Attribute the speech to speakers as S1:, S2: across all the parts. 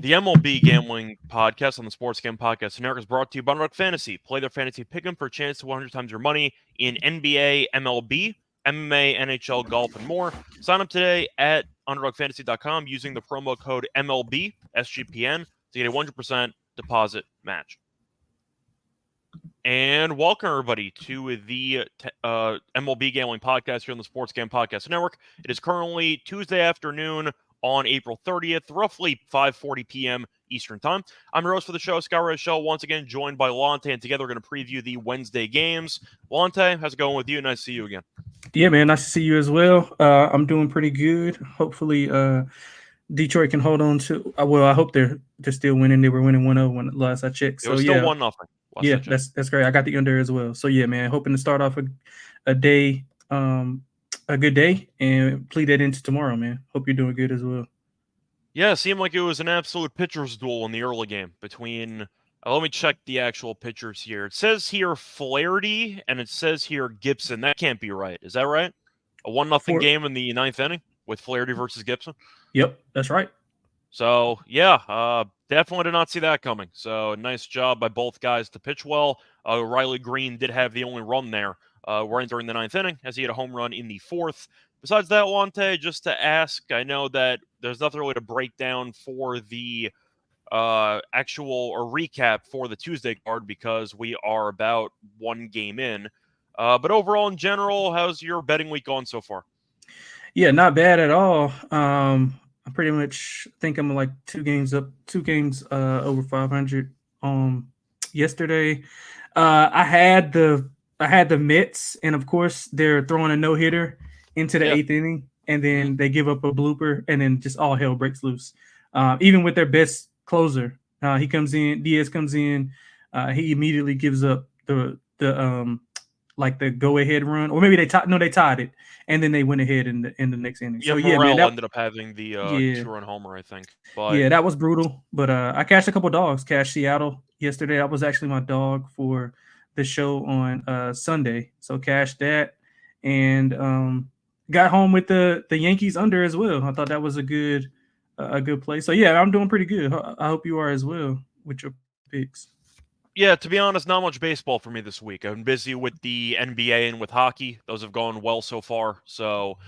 S1: The MLB Gambling Podcast on the Sports Gambling Podcast Network is brought to you by Underdog Fantasy. Play their fantasy pick'em for a chance to 100 times your money in NBA, MLB, MMA, NHL, golf, and more. Sign up today at UnderdogFantasy.com using the promo code MLB SGPN to get a 100% deposit match. And welcome, everybody, to the MLB Gambling Podcast here on the Sports Gambling Podcast Network. It is currently Tuesday afternoon on April 30th, roughly 5:40 p.m. Eastern Time. I'm your host for the show, Scott Reichel, once again joined by Lonte, and together we're going to preview the Wednesday games. Lonte, how's it going with you? Nice to see you again.
S2: Yeah, man, nice to see you as well. I'm doing pretty good. Hopefully, Detroit can hold on to. Well, I hope they're still winning. They were winning 1-0 when last I checked.
S1: It was still 1-0.
S2: Yeah, that's great. I got the under as well. So yeah, man, hoping to start off a day, a good day, and play that into tomorrow, man. Hope you're doing good as well.
S1: Yeah, it seemed like it was an absolute pitcher's duel in the early game between. Let me check the actual pitchers here. It says here Flaherty, and it says here Gibson. That can't be right. Is that right? A 1-0 game in the ninth inning with Flaherty versus Gibson?
S2: Yep, that's right.
S1: So, yeah, definitely did not see that coming. So, nice job by both guys to pitch well. Riley Green did have the only run there right during the ninth inning, as he had a home run in the fourth. Besides that, Lonte, just to ask, I know that there's nothing really to break down for the actual or recap for the Tuesday card because we are about one game in. But overall, in general, how's your betting week going so far?
S2: Yeah, not bad at all. I pretty much think I'm like two games over 500 yesterday. I had the Mets, and of course they're throwing a no-hitter into the eighth inning, and then they give up a blooper, and then just all hell breaks loose. Even with their best closer, Diaz comes in, he immediately gives up the go-ahead run, or maybe they tied it, and then they went ahead in the next inning.
S1: Yeah, Morel ended up having the two-run homer, I think. But
S2: yeah, that was brutal. But I cashed a couple dogs. Cashed Seattle yesterday. That was actually my dog for the show on Sunday. So cashed that, and got home with the Yankees under as well. I thought that was a good play. So yeah, I'm doing pretty good. I hope you are as well with your picks.
S1: Yeah, to be honest, not much baseball for me this week. I've been busy with the NBA and with hockey. Those have gone well so far. So,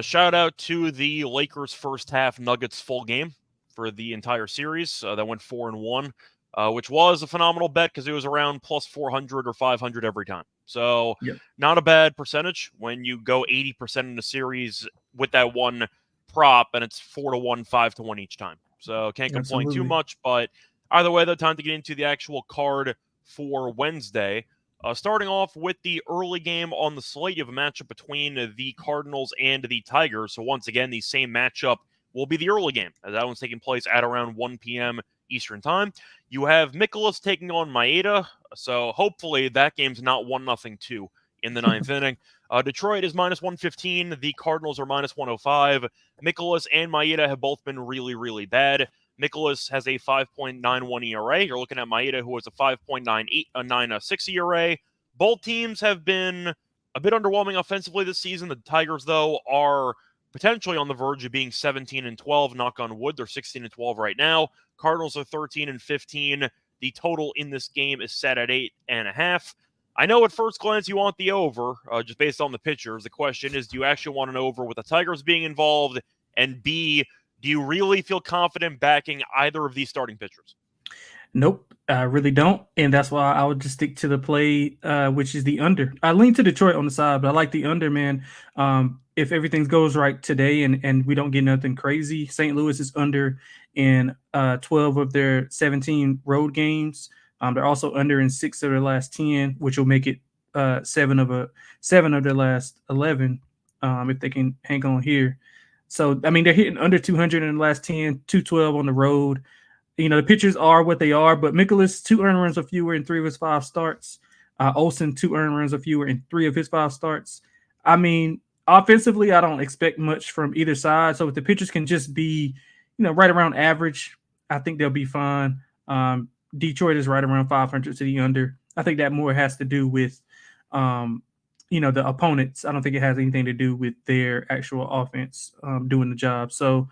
S1: shout out to the Lakers' first half Nuggets full game for the entire series. That went 4-1, which was a phenomenal bet because it was around plus 400 or 500 every time. So, Not a bad percentage when you go 80% in a series with that one prop, and it's 4-1, 5-1 each time. So, can't complain too much, but either way, though, time to get into the actual card for Wednesday. Starting off with the early game on the slate, you have a matchup between the Cardinals and the Tigers. So once again, the same matchup will be the early game, as that one's taking place at around 1 p.m. Eastern Time. You have Mikolas taking on Maeda, so hopefully that game's not 1-0-2 in the ninth inning. Detroit is minus 115. The Cardinals are minus 105. Mikolas and Maeda have both been really, really bad. Mikolas has a 5.91 ERA. You're looking at Maeda, who has a 5.96 ERA. Both teams have been a bit underwhelming offensively this season. The Tigers, though, are potentially on the verge of being 17-12. Knock on wood, they're 16-12 right now. Cardinals are 13-15. The total in this game is set at 8.5. I know at first glance you want the over, just based on the pitchers. The question is, do you actually want an over with the Tigers being involved? And B, do you really feel confident backing either of these starting pitchers?
S2: Nope, I really don't. And that's why I would just stick to the play, which is the under. I lean to Detroit on the side, but I like the under, man. If everything goes right today and we don't get nothing crazy, St. Louis is under in 12 of their 17 road games. They're also under in 6 of their last 10, which will make it 7 of their last 11 if they can hang on here. So, I mean, they're hitting under 200 in the last 10, 212 on the road. You know, the pitchers are what they are, but Mikolas, 2 earned runs or fewer in 3 of his 5 starts. Olsen, 2 earned runs or fewer in 3 of his 5 starts. I mean, offensively, I don't expect much from either side. So if the pitchers can just be, right around average, I think they'll be fine. Detroit is right around 500 to the under. I think that more has to do with, the opponents. I don't think it has anything to do with their actual offense doing the job. So,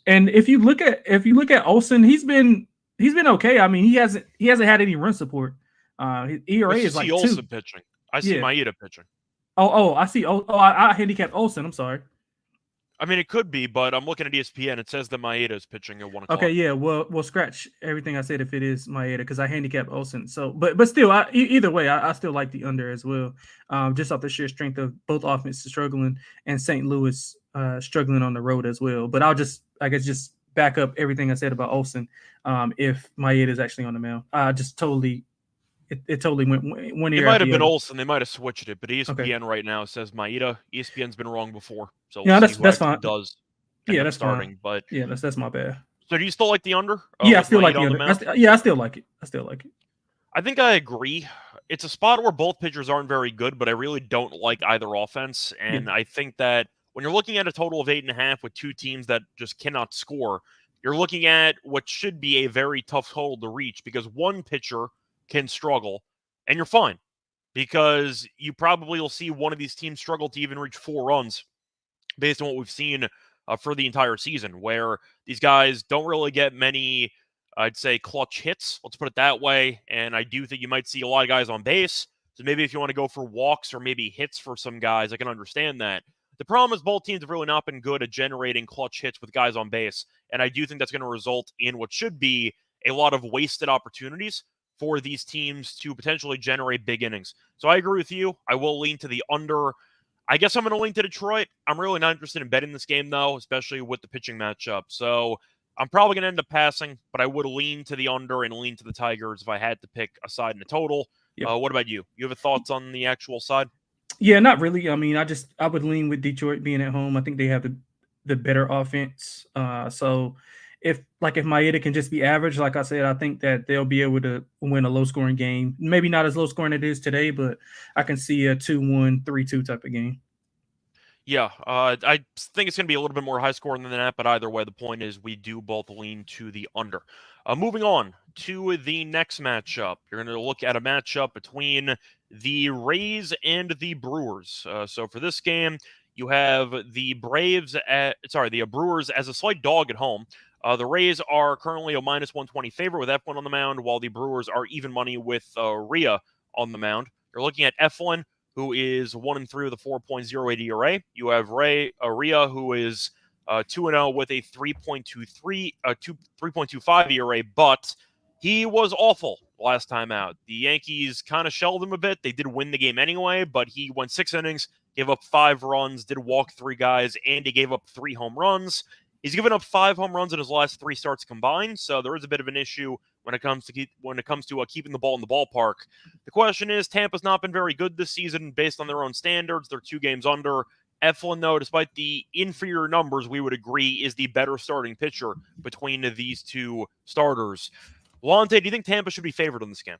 S2: And if you look at Olsen, he's been okay. I mean, he hasn't had any run support. His ERA
S1: Let's
S2: is
S1: just see
S2: like 2.
S1: Olsen pitching. I see
S2: Yeah.
S1: Maeda pitching.
S2: I see. I handicapped Olsen. I'm sorry.
S1: I mean, it could be, but I'm looking at ESPN. It says that Maeda is pitching at 1
S2: Okay,
S1: o'clock.
S2: yeah. Well, scratch everything I said if it is Maeda because I handicapped Olsen. So, but still, either way, I still like the under as well. Just off the sheer strength of both offenses struggling and St. Louis struggling on the road as well. But I guess just back up everything I said about Olsen. If Maeda is actually on the mound, just totally, it totally went one
S1: It
S2: ear
S1: might
S2: out
S1: have
S2: the
S1: been
S2: other.
S1: Olsen. They might have switched it, but
S2: Okay,
S1: ESPN right now says Maeda. ESPN's been wrong before, so we'll
S2: yeah,
S1: see who
S2: that's
S1: actually
S2: fine.
S1: does end
S2: Yeah,
S1: up
S2: that's fine.
S1: starting. But
S2: Yeah, that's my bad.
S1: so do you still like the under
S2: Yeah, I
S1: with
S2: still like
S1: Maeda
S2: the
S1: on the
S2: under.
S1: mound?
S2: I still like it. I still like it.
S1: I think I agree. It's a spot where both pitchers aren't very good, but I really don't like either offense.
S2: Yeah.
S1: And I think that when you're looking at a total of 8.5 with two teams that just cannot score, you're looking at what should be a very tough total to reach because one pitcher can struggle and you're fine because you probably will see one of these teams struggle to even reach 4 runs based on what we've seen for the entire season, where these guys don't really get many, I'd say, clutch hits. Let's put it that way. And I do think you might see a lot of guys on base. So maybe if you want to go for walks or maybe hits for some guys, I can understand that. The problem is both teams have really not been good at generating clutch hits with guys on base. And I do think that's going to result in what should be a lot of wasted opportunities for these teams to potentially generate big innings. So I agree with you. I will lean to the under. I guess I'm going to lean to Detroit. I'm really not interested in betting this game, though, especially with the pitching matchup. So I'm probably going to end up passing, but I would lean to the under and lean to the Tigers if I had to pick a side in the total.
S2: Yep.
S1: What about you? You have thoughts on the actual side?
S2: Yeah, not really. I mean, I would lean with Detroit being at home. I think they have the better offense. So if Maeda can just be average, like I said, I think that they'll be able to win a low scoring game. Maybe not as low scoring as it is today, but I can see a 2-1, 3-2 type of game.
S1: Yeah, I think it's going to be a little bit more high scoring than that, but either way, the point is we do both lean to the under. Moving on to the next matchup, you're going to look at a matchup between the Rays and the Brewers. So for this game, you have the the Brewers as a slight dog at home. The Rays are currently a -120 favorite with Eflin on the mound, while the Brewers are even money with Rhea on the mound. You're looking at Eflin, who is 1-3 with a 4.08 ERA. You have Rhea, who is 2-0 with a 3.25 ERA, but he was awful last time out. The Yankees kind of shelled him a bit. They did win the game anyway, but he went 6 innings, gave up 5 runs, did walk 3 guys, and he gave up 3 home runs. He's given up 5 home runs in his last 3 starts combined, so there is a bit of an issue when it comes to keeping the ball in the ballpark. The question is, Tampa's not been very good this season based on their own standards. They're 2 games under. Eflin, though, despite the inferior numbers, we would agree is the better starting pitcher between these two starters. Lonte, do you think Tampa should be favored in this game?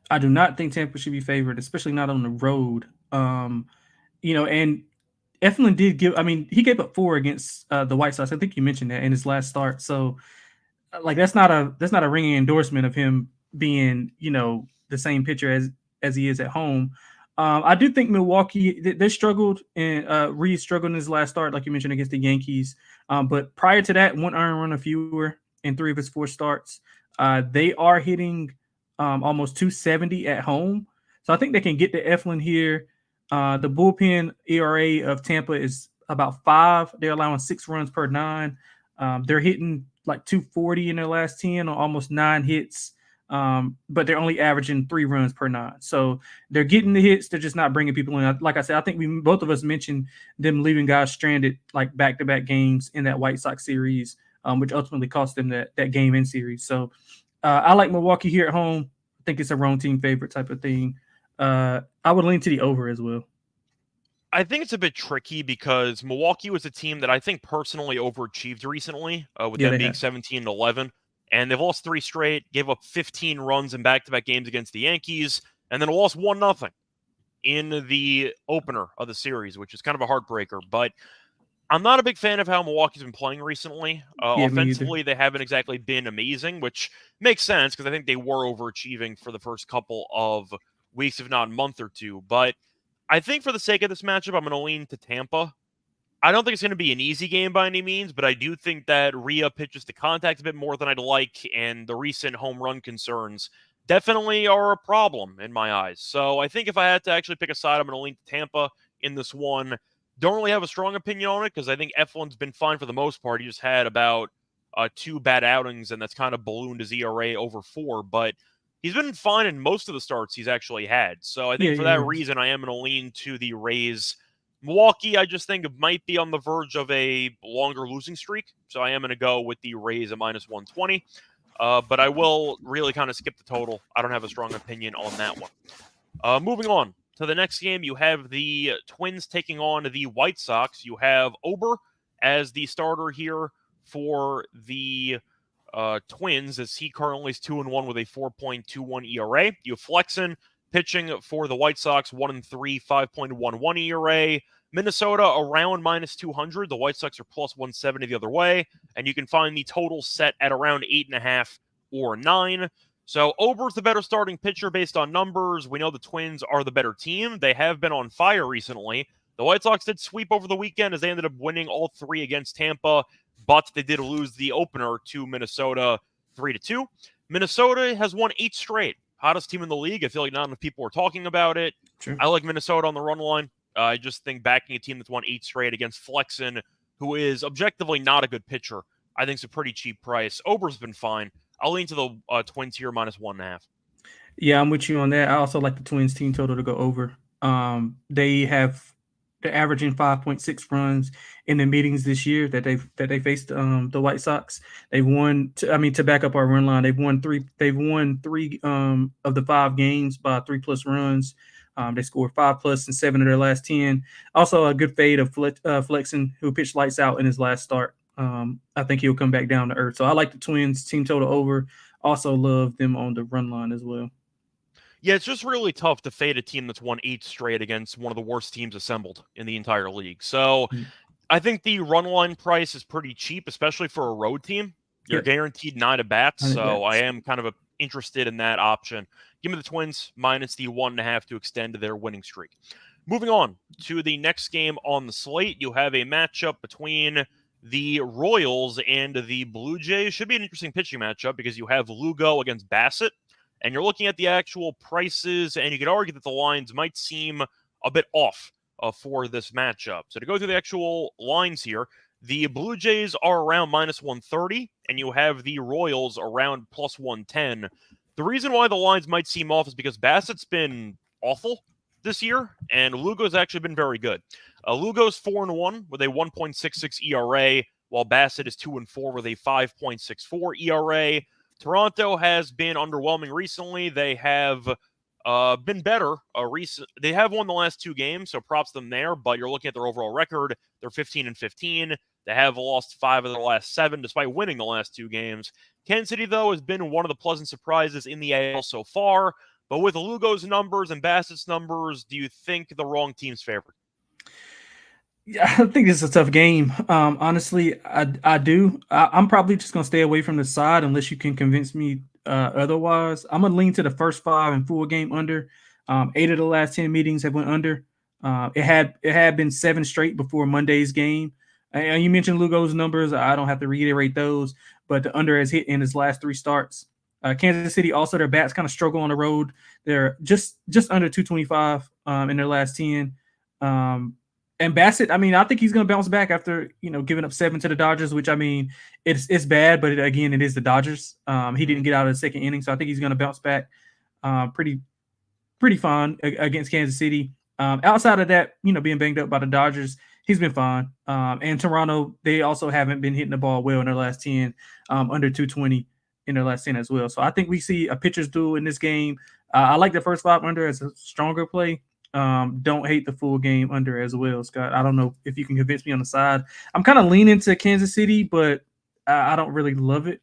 S2: I do not think Tampa should be favored, especially not on the road. And Eflin he gave up 4 against the White Sox. I think you mentioned that in his last start. So that's not a ringing endorsement of him being, the same pitcher as he is at home. I do think Milwaukee, they struggled and Reed struggled in his last start, like you mentioned, against the Yankees. But prior to that, 1 earned run or fewer in 3 of his 4 starts. They are hitting almost 270 at home. So I think they can get to Eflin here. The bullpen ERA of Tampa is about 5. They're allowing 6 runs per 9. They're hitting like 240 in their last 10 on almost 9 hits. But they're only averaging 3 runs per 9. So they're getting the hits. They're just not bringing people in. Like I said, I think both of us mentioned them leaving guys stranded like back-to-back games in that White Sox series, which ultimately cost them that game in series. So I like Milwaukee here at home. I think it's a wrong team favorite type of thing. I would lean to the over as well.
S1: I think it's a bit tricky because Milwaukee was a team that I think personally overachieved recently, with them being 17-11. And they've lost 3 straight, gave up 15 runs in back-to-back games against the Yankees, and then lost 1-0 in the opener of the series, which is kind of a heartbreaker. But I'm not a big fan of how Milwaukee's been playing recently. Offensively, they haven't exactly been amazing, which makes sense because I think they were overachieving for the first couple of weeks, if not a month or two. But I think for the sake of this matchup, I'm going to lean to Tampa. I don't think it's going to be an easy game by any means, but I do think that Rhea pitches to contact a bit more than I'd like, and the recent home run concerns definitely are a problem in my eyes. So I think if I had to actually pick a side, I'm going to lean to Tampa in this one. Don't really have a strong opinion on it because I think Eflin's been fine for the most part. He just had about 2 bad outings, and that's kind of ballooned his ERA over 4, but he's been fine in most of the starts he's actually had. So I think for that reason, I am going to lean to the Rays. Milwaukee, I just think it might be on the verge of a longer losing streak. So I am going to go with the Rays at minus 120. But I will really kind of skip the total. I don't have a strong opinion on that one. Moving on to the next game, you have the Twins taking on the White Sox. You have Ober as the starter here for the Twins, as he currently is 2-1 with a 4.21 ERA. You have Flexen pitching for the White Sox, 1-3, 5.11 ERA. Minnesota around minus 200. The White Sox are plus 170 the other way. And you can find the total set at around 8.5 or 9. So Ober's the better starting pitcher based on numbers. We know the Twins are the better team. They have been on fire recently. The White Sox did sweep over the weekend as they ended up winning all 3 against Tampa, but they did lose the opener to Minnesota 3-2. Minnesota has won 8 straight. Hottest team in the league. I feel like not enough people are talking about it.
S2: True.
S1: I like Minnesota on the run line. I just think backing a team that's won 8 straight against Flexen, who is objectively not a good pitcher, I think is a pretty cheap price. Ober's been fine. I'll lean to the Twins here minus 1.5.
S2: Yeah, I'm with you on that. I also like the Twins team total to go over. They're averaging 5.6 runs in the meetings this year that they faced the White Sox. They've won. To back up our run line, they've won 3. They've won 3 of the 5 games by 3+ runs. They scored 5+ in 7 of their last 10. Also, a good fade of Flexen, who pitched lights out in his last start. I think he'll come back down to earth. So I like the Twins team total over. Also love them on the run line as well.
S1: Yeah, it's just really tough to fade a team that's won 8 straight against one of the worst teams assembled in the entire league. So I think the run line price is pretty cheap, especially for a road team. You're guaranteed 9 at bats, so I am kind of interested in that option. Give me the Twins minus the 1.5 to extend their winning streak. Moving on to the next game on the slate, you have a matchup between the Royals and the Blue Jays. Should be an interesting pitching matchup because you have Lugo against Bassett. And you're looking at the actual prices, and you could argue that the lines might seem a bit off for this matchup. So to go through the actual lines here, the Blue Jays are around minus 130, and you have the Royals around plus 110. The reason why the lines might seem off is because Bassett's been awful this year, and Lugo's actually been very good. Lugo's 4-1 with a 1.66 ERA, while Bassett is 2-4 with a 5.64 ERA. Toronto has been underwhelming recently. They have been better. They have won the last 2 games, so props them there. But you're looking at their overall record. They're 15-15. They have lost 5 of their last 7, despite winning the last 2 games. Kansas City, though, has been one of the pleasant surprises in the AL so far. But with Lugo's numbers and Bassett's numbers, do you think the wrong team's favored?
S2: Yeah, I think this is a tough game. Honestly, I do. I'm probably just going to stay away from the side unless you can convince me otherwise. I'm going to lean to the first 5 and full game under. 8 of the last 10 meetings have went under. It had been 7 straight before Monday's game. And you mentioned Lugo's numbers. I don't have to reiterate those, but the under has hit in his last 3 starts. Kansas City, also their bats kind of struggle on the road. They're just under 225 in their last 10. And Bassett, I think he's going to bounce back after, giving up 7 to the Dodgers, which, it's bad, but again, it is the Dodgers. He didn't get out of the second inning, so I think he's going to bounce back pretty fine against Kansas City. Outside of that, being banged up by the Dodgers, he's been fine. And Toronto, they also haven't been hitting the ball well in their last 10, under 220 in their last 10 as well. So I think we see a pitcher's duel in this game. I like the first 5 under as a stronger play. Don't hate the full game under as well, Scott. I don't know if you can convince me on the side. I'm kind of leaning to Kansas City, but I don't really love it.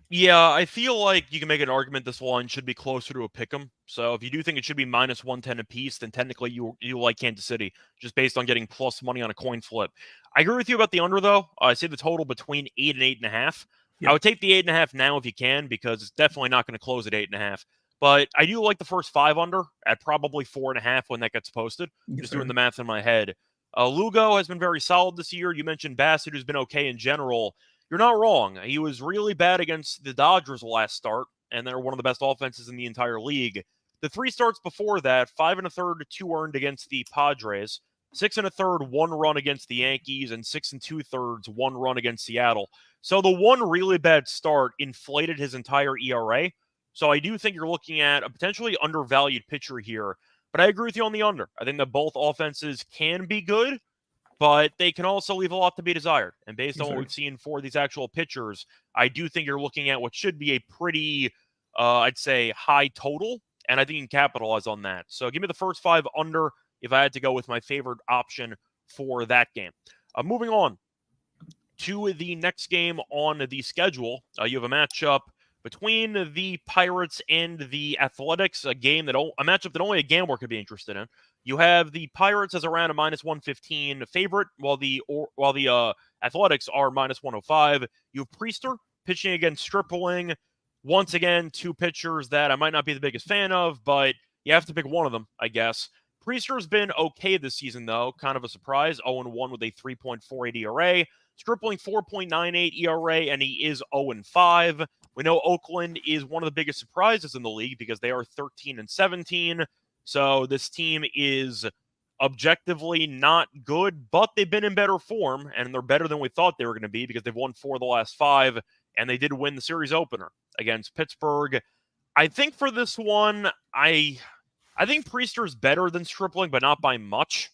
S1: Yeah, I feel like you can make an argument this line should be closer to a pick'em. So if you do think it should be minus 110 apiece, then technically you like Kansas City, just based on getting plus money on a coin flip. I agree with you about the under, though. I say the total between 8 and 8.5. Yep. I would take the 8.5 now if you can, because it's definitely not going to close at 8.5. But I do like the first 5 under at probably 4.5 when that gets posted. Just doing the math in my head. Lugo has been very solid this year. You mentioned Bassett, who's been okay in general. You're not wrong. He was really bad against the Dodgers last start, and they're one of the best offenses in the entire league. The 3 starts before that, 5 1/3, 2 earned against the Padres, 6 1/3, 1 run against the Yankees, and 6 2/3, 1 run against Seattle. So the one really bad start inflated his entire ERA. So I do think you're looking at a potentially undervalued pitcher here. But I agree with you on the under. I think that both offenses can be good, but they can also leave a lot to be desired. And based on what we've seen for these actual pitchers, I do think you're looking at what should be a pretty, I'd say, high total, and I think you can capitalize on that. So give me the first 5 under if I had to go with my favorite option for that game. Moving on to the next game on the schedule, you have a matchup between the Pirates and the Athletics, a matchup that only a gambler could be interested in. You have the Pirates as around a -115 favorite, while the Athletics are -105. You have Priester pitching against Stripling. Once again, 2 pitchers that I might not be the biggest fan of, but you have to pick one of them, I guess. Priester's been okay this season, though. Kind of a surprise. 0-1 with a 3.48 ERA. Stripling 4.98 ERA, and he is 0-5. We know Oakland is one of the biggest surprises in the league because they are 13-17. So this team is objectively not good, but they've been in better form, and they're better than we thought they were going to be because they've won 4 of the last 5, and they did win the series opener against Pittsburgh. I think for this one, I think Priester is better than Stripling, but not by much.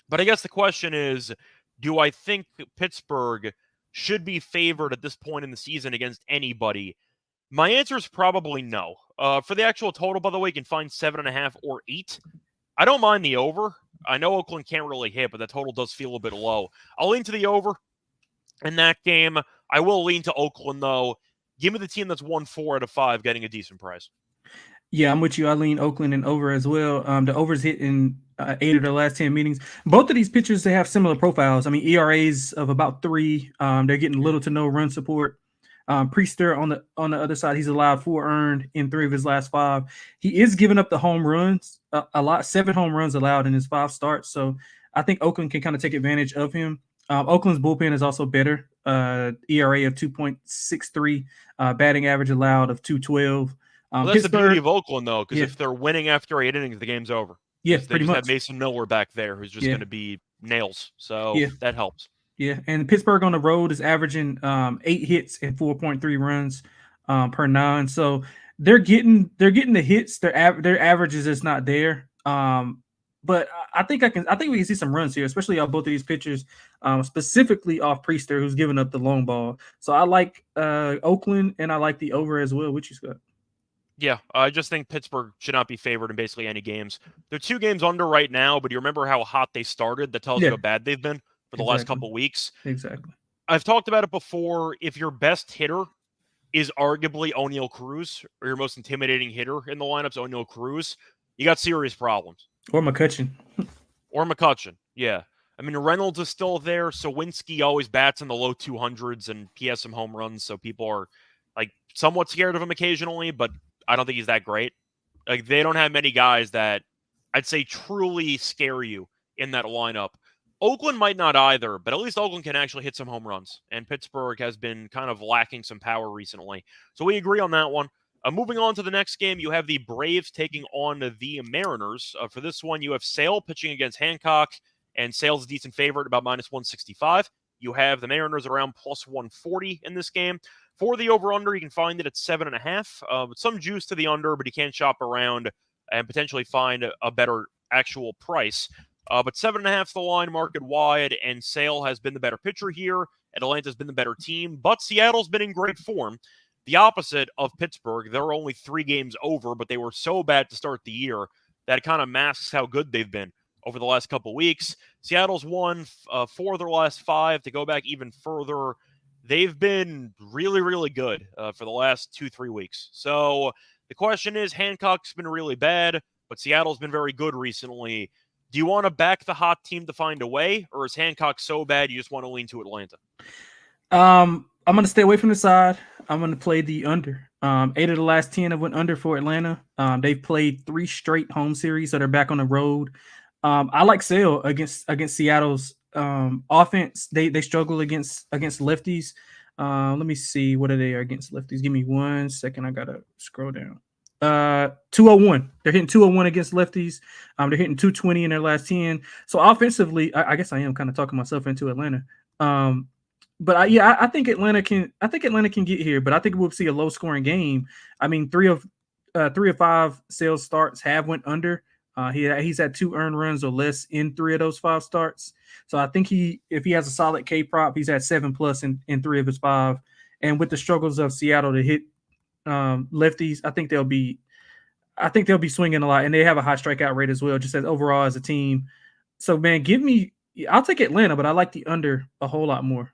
S1: But I guess the question is, do I think Pittsburgh should be favored at this point in the season against anybody? My answer is probably no. For the actual total, by the way, you can find 7.5 or 8. I don't mind the over. I know Oakland can't really hit, but that total does feel a bit low. I'll lean to the over in that game. I will lean to Oakland, though. Give me the team that's won 4 out of 5, getting a decent price.
S2: Yeah, I'm with you. I lean Oakland and over as well. The over's hit in 8 of the last 10 meetings. Both of these pitchers, they have similar profiles. I mean, ERAs of about 3. They're getting little to no run support. Priester on the other side, he's allowed 4 earned in 3 of his last 5. He is giving up the home runs a lot. 7 home runs allowed in his 5 starts. So I think Oakland can kind of take advantage of him. Oakland's bullpen is also better. ERA of 2.63, batting average allowed of 212.
S1: Well, that's the beauty of Oakland, though, because if they're winning after 8 innings, the game's over.
S2: Yeah,
S1: they
S2: pretty
S1: just
S2: much.
S1: have Mason Miller back there, who's just going to be nails. So that helps.
S2: Yeah, and Pittsburgh on the road is averaging 8 hits and 4.3 runs per 9. So they're getting the hits. Their average is just not there. But I think we can see some runs here, especially off both of these pitchers, specifically off Priester, who's giving up the long ball. So I like Oakland, and I like the over as well. Which is good.
S1: Yeah, I just think Pittsburgh should not be favored in basically any games. They're 2 games under right now, but you remember how hot they started? That tells you how bad they've been for the last couple weeks.
S2: Exactly.
S1: I've talked about it before. If your best hitter is arguably O'Neal Cruz, or your most intimidating hitter in the lineup's O'Neal Cruz, you got serious problems.
S2: Or McCutchen.
S1: Yeah. I mean, Reynolds is still there. Sawinski always bats in the low 200s, and he has some home runs, so people are like somewhat scared of him occasionally, but I don't think he's that great. Like, they don't have many guys that I'd say truly scare you in that lineup. Oakland might not either, but at least Oakland can actually hit some home runs, and Pittsburgh has been kind of lacking some power recently. So we agree on that one. Moving on to the next game, you have the Braves taking on the Mariners. For this one, you have Sale pitching against Hancock, and Sale's a decent favorite, about -165. You have the Mariners around +140 in this game. For the over-under, you can find it at 7.5. With some juice to the under, but you can shop around and potentially find a better actual price. But 7.5 is the line market-wide, and Sale has been the better pitcher here. Atlanta's been the better team, but Seattle's been in great form. The opposite of Pittsburgh, they're only 3 games over, but they were so bad to start the year that it kind of masks how good they've been over the last couple weeks. Seattle's won 4 of their last 5. To go back even further, they've been really, really good for the last 2-3 weeks. So the question is, Hancock's been really bad, but Seattle's been very good recently. Do you want to back the hot team to find a way, or is Hancock so bad you just want to lean to Atlanta?
S2: I'm going to stay away from the side. I'm going to play the under. 8 of the last 10 have went under for Atlanta. They've played 3 straight home series, so they're back on the road. I like Sale against Seattle's offense. They struggle against lefties. Let me see what are they against lefties. Give me 1 second. I gotta scroll down. 201. They're hitting 201 against lefties. They're hitting 220 in their last 10. So offensively, I guess I am kind of talking myself into Atlanta. But I think Atlanta can. I think Atlanta can get here, but I think we'll see a low scoring game. I mean, 3 of 5 Sales starts have went under. He's had 2 earned runs or less in 3 of those 5 starts. So I think if he has a solid K prop, he's at 7+ in 3 of his 5. And with the struggles of Seattle to hit lefties, I think they'll be swinging a lot, and they have a high strikeout rate as well, just as overall as a team. So man, I'll take Atlanta, but I like the under a whole lot more.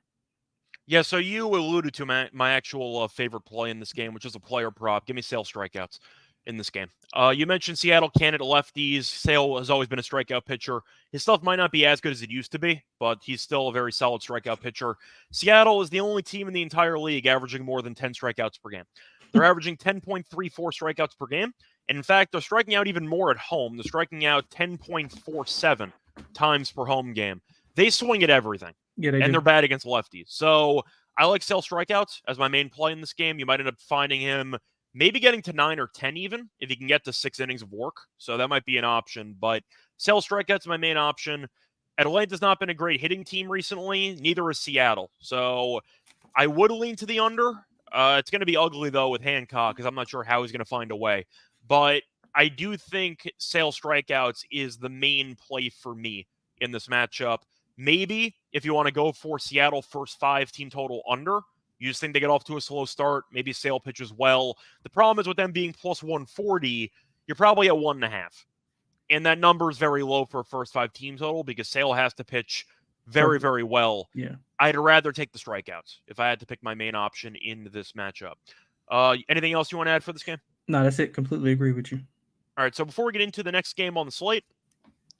S1: Yeah, so you alluded to my actual favorite play in this game, which is a player prop. Give me Sale strikeouts in this game. You mentioned Seattle candidate lefties. Sale has always been a strikeout pitcher. His stuff might not be as good as it used to be, but he's still a very solid strikeout pitcher. Seattle is the only team in the entire league averaging more than 10 strikeouts per game. They're averaging 10.34 strikeouts per game. And in fact, they're striking out even more at home. They're striking out 10.47 times per home game. They swing at everything.
S2: Yeah,
S1: they're bad against lefties. So I like Sale strikeouts as my main play in this game. You might end up finding him maybe getting to 9 or 10 even if he can get to 6 innings of work. So that might be an option. But Sale strikeouts is my main option. Atlanta's not been a great hitting team recently. Neither is Seattle. So I would lean to the under. It's going to be ugly, though, with Hancock because I'm not sure how he's going to find a way. But I do think Sale strikeouts is the main play for me in this matchup. Maybe if you want to go for Seattle first 5 team total under, you just think they get off to a slow start, maybe Sale pitches well. The problem is with them being plus 140, you're probably at 1.5. And that number is very low for a first 5 team total because Sale has to pitch very, very well.
S2: Yeah.
S1: I'd rather take the strikeouts if I had to pick my main option in this matchup. Anything else you want to add for this game?
S2: No, that's it. Completely agree with you.
S1: All right, so before we get into the next game on the slate,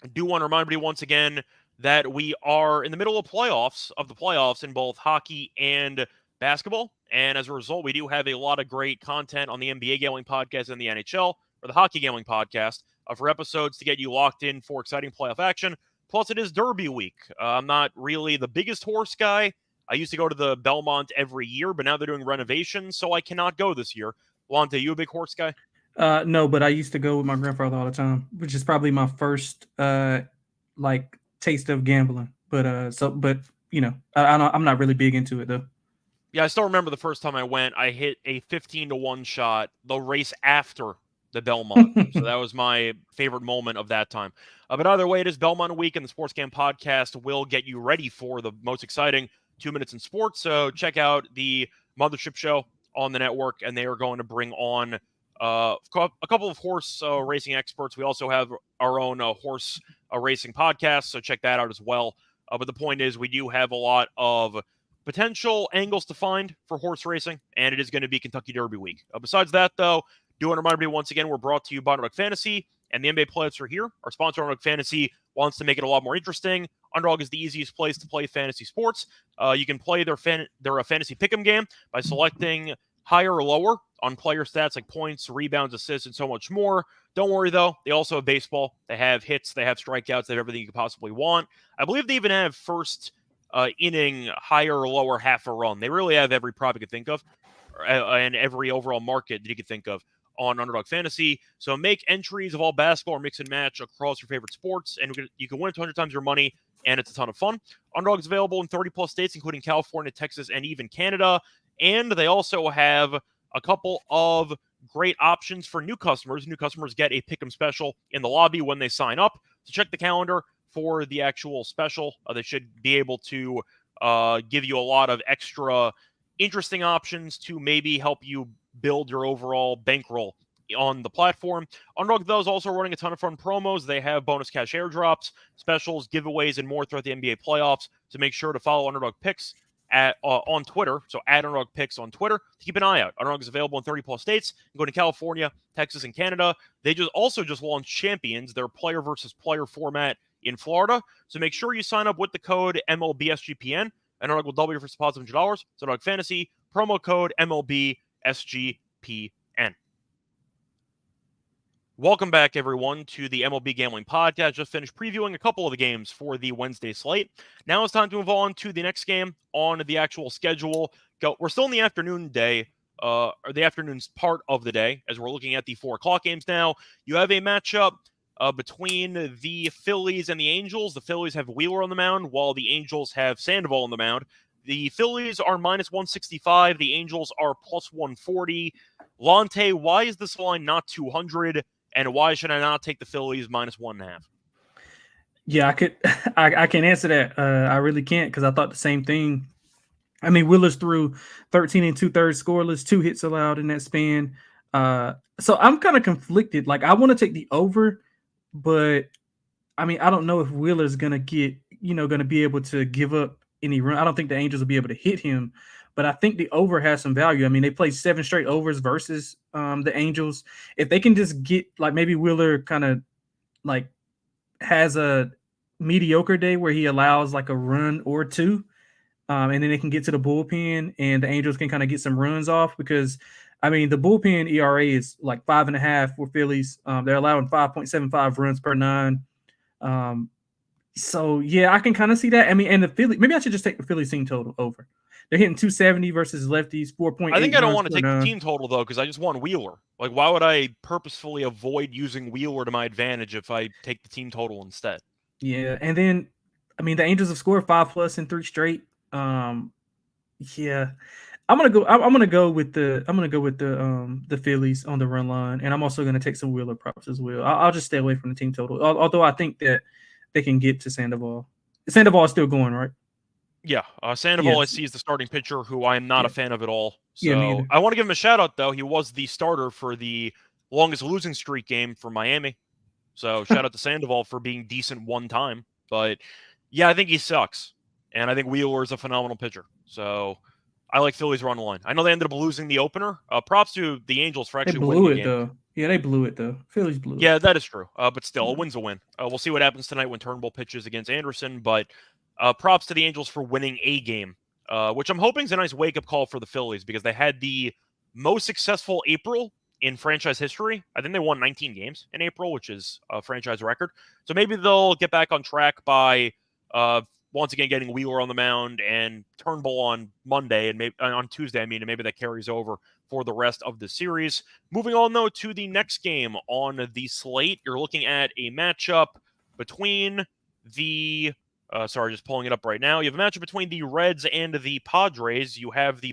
S1: I do want to remind everybody once again that we are in the middle of the playoffs in both hockey and basketball. And as a result, we do have a lot of great content on the NBA Gambling Podcast and the NHL, or the Hockey Gambling Podcast, for episodes to get you locked in for exciting playoff action. Plus, it is Derby week. I'm not really the biggest horse guy. I used to go to the Belmont every year, but now they're doing renovations, so I cannot go this year. Lonte, you a big horse guy?
S2: No, but I used to go with my grandfather all the time, which is probably my first taste of gambling. But I'm not really big into it though.
S1: Yeah, I still remember the first time I went, I hit a 15-1 shot the race after the Belmont. So that was my favorite moment of that time. But either way, it is Belmont week, and the Sports Gam Podcast will get you ready for the most exciting 2 minutes in sports. So check out the Mothership Show on the network, and they are going to bring on a couple of horse racing experts. We also have our own horse racing podcast, so check that out as well. But the point is, we do have a lot of potential angles to find for horse racing, and it is going to be Kentucky Derby week. Besides that, though, do want to remind everybody once again, we're brought to you by Underdog Fantasy, and the NBA playoffs are here. Our sponsor, Underdog Fantasy, wants to make it a lot more interesting. Underdog is the easiest place to play fantasy sports. You can play their fantasy pick'em game by selecting higher or lower on player stats like points, rebounds, assists, and so much more. Don't worry, though. They also have baseball. They have hits. They have strikeouts. They have everything you could possibly want. I believe they even have first inning, higher or lower half a run. They really have every prop you could think of and every overall market that you could think of on Underdog Fantasy. So make entries of all basketball or mix and match across your favorite sports, and you can win 200 times your money, and it's a ton of fun. Underdog is available in 30-plus states, including California, Texas, and even Canada. And they also have a couple of great options for new customers. New customers get a pick'em special in the lobby when they sign up. So check the calendar for the actual special. They should be able to give you a lot of extra interesting options to maybe help you build your overall bankroll on the platform. Underdog, though, is also running a ton of fun promos. They have bonus cash airdrops, specials, giveaways, and more throughout the NBA playoffs. So make sure to follow Underdog Picks on Twitter. So add Underdog Picks on Twitter to keep an eye out. Underdog is available in 30-plus states, including California, Texas, and Canada. They also just launched Champions, their player versus player format in Florida. So make sure you sign up with the code MLBSGPN, and Underdog will double your first deposit $100. So Underdog Fantasy, promo code MLBSGPN. Welcome back, everyone, to the MLB Gambling Podcast. Just finished previewing a couple of the games for the Wednesday slate. Now it's time to move on to the next game on the actual schedule. We're still in the afternoon day, or the afternoon's part of the day, as we're looking at the 4 o'clock games now. You have a matchup between the Phillies and the Angels. The Phillies have Wheeler on the mound, while the Angels have Sandoval on the mound. The Phillies are minus 165. The Angels are plus 140. Lonte, why is this line not 200? And why should I not take the Phillies minus 1.5?
S2: Yeah, I can answer that. I really can't, because I thought the same thing. I mean, Wheeler's threw 13 2/3 scoreless, 2 hits allowed in that span. So I'm kind of conflicted. Like, I want to take the over, but I mean, I don't know if Wheeler's gonna be able to give up any run. I don't think the Angels will be able to hit him, but I think the over has some value. I mean, they played 7 straight overs versus the Angels. If they can just get, like, maybe Wheeler kind of like has a mediocre day where he allows like a run or two, and then they can get to the bullpen and the Angels can kind of get some runs off, because I mean, the bullpen ERA is like 5.5 for Phillies. They're allowing 5.75 runs per 9. So yeah, I can kind of see that. I mean, and the Philly, maybe I should just take the Phillies team total over. They're hitting 270 versus lefties, 4.8.
S1: I think I don't want to take the team total, though, because I just want Wheeler. Like, why would I purposefully avoid using Wheeler to my advantage if I take the team total instead?
S2: Yeah, and then I mean, the Angels have scored 5+ in 3 straight. Yeah, I'm gonna go with the Phillies on the run line, and I'm also gonna take some Wheeler props as well. I'll just stay away from the team total, although I think that they can get to Sandoval. Sandoval is still going, right?
S1: Yeah, Sandoval I see is the starting pitcher, who I am not a fan of at all. So I want to give him a shout out, though. He was the starter for the longest losing streak game for Miami. So shout out to Sandoval for being decent one time. But yeah, I think he sucks, and I think Wheeler is a phenomenal pitcher. So I like Phillies run line. I know they ended up losing the opener. Props to the Angels for actually winning the game.
S2: Though. Yeah, they blew it though. Phillies blew it.
S1: Yeah, that is true. But still, a win's a win. We'll see what happens tonight when Turnbull pitches against Anderson. But props to the Angels for winning a game, which I'm hoping is a nice wake-up call for the Phillies, because they had the most successful April in franchise history. I think they won 19 games in April, which is a franchise record. So maybe they'll get back on track by once again getting Wheeler on the mound and Turnbull on Monday, and maybe on Tuesday, and maybe that carries over for the rest of the series. Moving on, though, to the next game on the slate, you're looking at a matchup between the just pulling it up right now. You have a matchup between the Reds and the Padres. You have the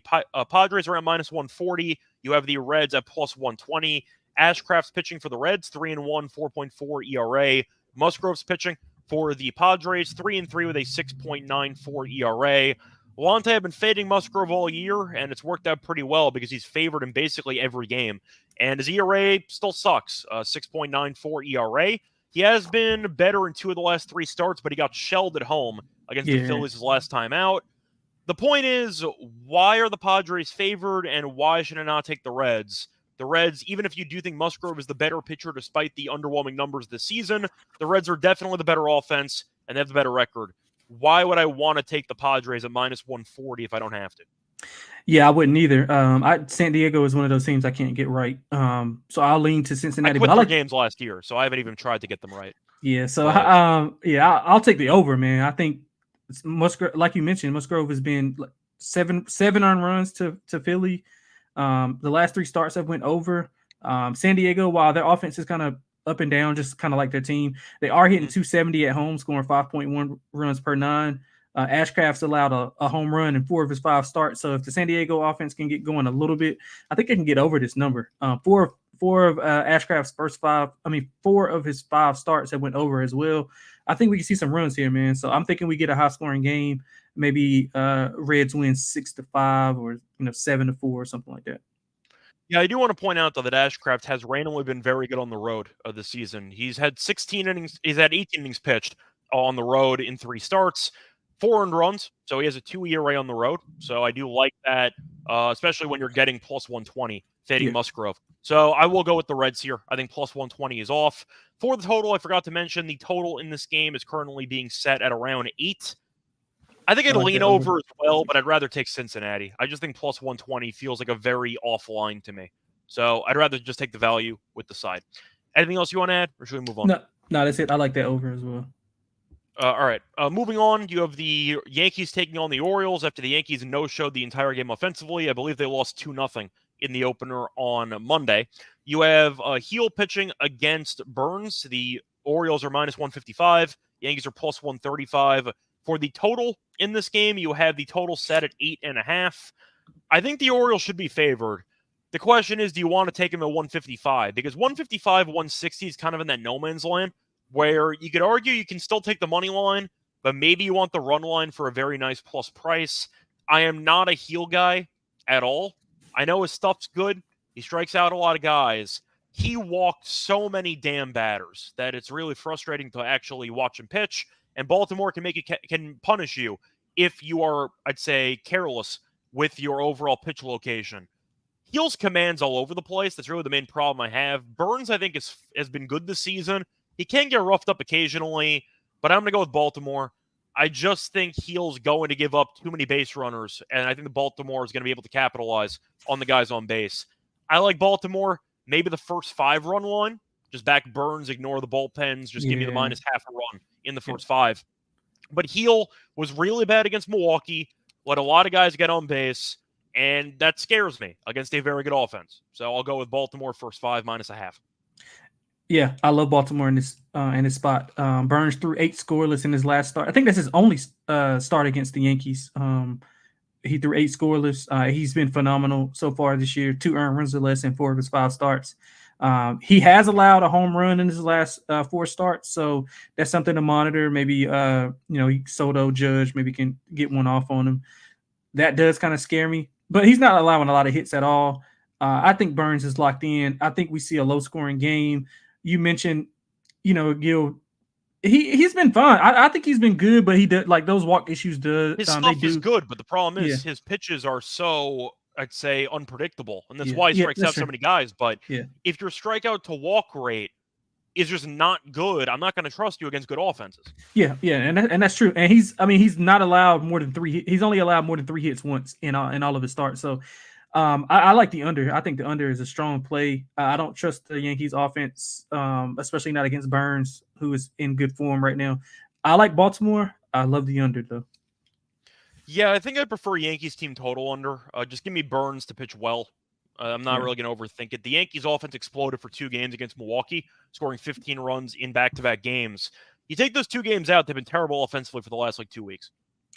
S1: Padres around minus 140. You have the Reds at plus 120. Ashcraft's pitching for the Reds, 3-1, 4.4 ERA. Musgrove's pitching for the Padres, 3-3 with a 6.94 ERA. Lonte have been fading Musgrove all year, and it's worked out pretty well because he's favored in basically every game. And his ERA still sucks, 6.94 ERA. He has been better in 2 of the last 3 starts, but he got shelled at home against the Phillies his last time out. The point is, why are the Padres favored, and why should I not take the Reds? The Reds, even if you do think Musgrove is the better pitcher despite the underwhelming numbers this season, the Reds are definitely the better offense, and they have the better record. Why would I want to take the Padres at minus 140 if I don't have to?
S2: Yeah, I wouldn't either. San Diego is one of those teams I can't get right. So I'll lean to Cincinnati.
S1: I quit their games last year, so I haven't even tried to get them right.
S2: Yeah, so I'll take the over, man. I think Musgrove, like you mentioned, Musgrove has been seven earned runs to Philly. The last 3 starts have went over. San Diego, while their offense is kind of up and down, just kind of like their team, they are hitting 270 at home, scoring 5.1 runs per 9. Ashcraft's allowed a home run in 4 of his 5 starts. So if the San Diego offense can get going a little bit, I think they can get over this number. 4 of Ashcraft's 4 of his 5 starts have went over as well. I think we can see some runs here, man. So I'm thinking we get a high scoring game. Maybe Reds win 6-5 or 7-4 or something like that.
S1: Yeah, I do want to point out, though, that Ashcraft has randomly been very good on the road this season. He's had 16 innings. He's had 18 innings pitched on the road in 3 starts, 4 earned runs. So he has a 2 ERA on the road. So I do like that, especially when you're getting plus 120, fading Musgrove. So I will go with the Reds here. I think plus 120 is off. For the total, I forgot to mention, the total in this game is currently being set at around 8. I think I'd lean over as well, but I'd rather take Cincinnati. I just think plus 120 feels like a very off line to me. So I'd rather just take the value with the side. Anything else you want to add, or should we move on?
S2: No, that's it. I like that over as well.
S1: All right. Moving on, you have the Yankees taking on the Orioles after the Yankees no-showed the entire game offensively. I believe they lost 2-0 in the opener on Monday. You have Heel pitching against Burns. The Orioles are minus 155. Yankees are plus 135. For the total in this game, you have the total set at 8.5. I think the Orioles should be favored. The question is, do you want to take them at 155? Because 155, 160 is kind of in that no man's land, where you could argue you can still take the money line, but maybe you want the run line for a very nice plus price. I am not a Heel guy at all. I know his stuff's good. He strikes out a lot of guys. He walked so many damn batters that it's really frustrating to actually watch him pitch. And Baltimore can punish you if you are, I'd say, careless with your overall pitch location. Heel's commands all over the place. That's really the main problem I have. Burns, I think, has been good this season. He can get roughed up occasionally, but I'm going to go with Baltimore. I just think Heel's going to give up too many base runners, and I think the Baltimore is going to be able to capitalize on the guys on base. I like Baltimore. Maybe the first 5 run line. Just back Burns, ignore the bullpens. Just give me the minus half a run in the first 5. But Heel was really bad against Milwaukee. Let a lot of guys get on base, and that scares me against a very good offense. So I'll go with Baltimore first 5 minus a half.
S2: Yeah, I love Baltimore in this spot. Burns threw 8 scoreless in his last start. I think that's his only start against the Yankees. He threw 8 scoreless. He's been phenomenal so far this year. 2 earned runs or less in 4 of his 5 starts. He has allowed a home run in his last 4 starts, so that's something to monitor. Maybe Soto, Judge, maybe can get one off on him. That does kind of scare me, but he's not allowing a lot of hits at all. I think Burns is locked in. I think we see a low-scoring game. You mentioned, Gil. He's been fine. I think he's been good, but he does like those walk issues.
S1: His stuff is good, but the problem is his pitches are so, I'd say, unpredictable, and that's why he strikes out so many guys. But if your strikeout to walk rate is just not good, I'm not going to trust you against good offenses. Yeah,
S2: and that's true. And he's not allowed more than 3. He's only allowed more than 3 hits once in all of his starts. So I like the under. I think the under is a strong play. I don't trust the Yankees offense, especially not against Burns, who is in good form right now. I like Baltimore. I love the under, though.
S1: Yeah, I think I prefer Yankees team total under. Just give me Burns to pitch well. I'm not really going to overthink it. The Yankees offense exploded for 2 games against Milwaukee, scoring 15 runs in back-to-back games. You take those 2 games out, they've been terrible offensively for the last 2 weeks.